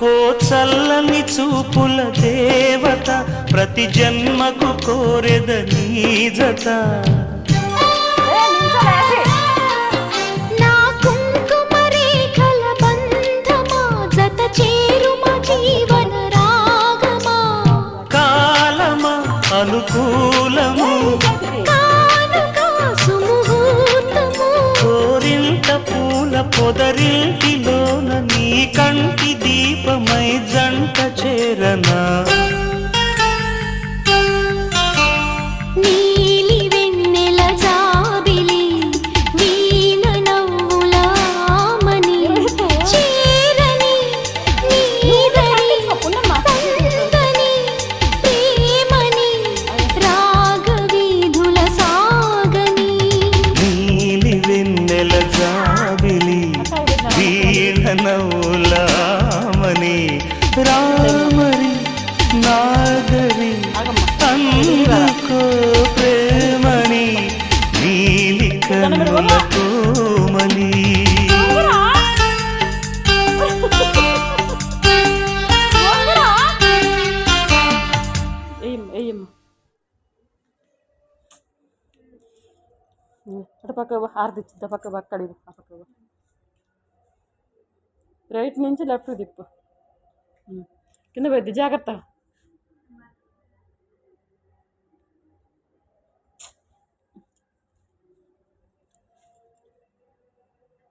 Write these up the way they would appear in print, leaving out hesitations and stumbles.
ఓ చల్లని చూపుల దేవత ప్రతి జన్మకు కోరెద నీ జత నా కుంకుమ రేఖల బంధమా జత చేరుమ జీవన రాగమా కాలమా అనుకూలము కానుక సుముహూర్తము కోరింత పూల పొదరింటిలోన నీ కంటి దీపమై జంట చేరనా నీలి వెన్నెల జాబిలి వీణ నవ్వుల ఆమని చీరని నీదని తందని ప్రేమని రాగవీధుల సాగని నీలి వెన్నెల జాబిలి వీణ నవ్వులామని రామరి నాగరి అందుకో ప్రేమని నీలి కన్నుల కోమలి అటు పక్క ఆరదిచ్చి పక్క పక్క అడిగి ఆ పక్క రైట్ నుంచి లెఫ్ట్ తిప్పు కింద పోద్ది జాగ్రత్త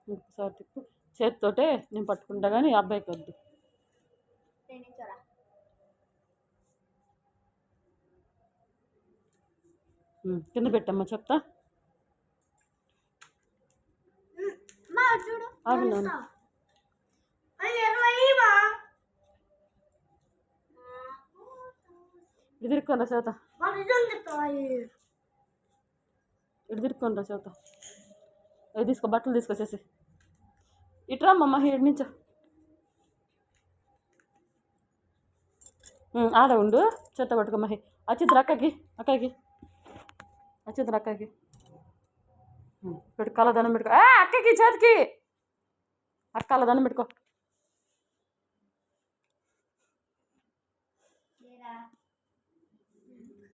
ఇంకోసారి తిప్పు చేతితోటే నేను పట్టుకుంటా కానీ అబ్బాయికి వద్దు కింద పెట్టమ్మా చెప్తా అవును ఇటు తిరుక్కోనరా చేత ఇటు తిరుక్కోనరా చేత అవి తీసుకో బట్టలు తీసుకొచ్చేసి ఇటు రమ్మమ్మ ఇటు నుంచో ఆడ ఉండు చేత పట్టుకోమ్మ వచ్చింది అక్కకి వచ్చింది అక్కకి పెట్టు కాళ్ళ దండం పెట్టుకో అక్కకి చేతికి అక్క కాళ్ళ దండం పెట్టుకో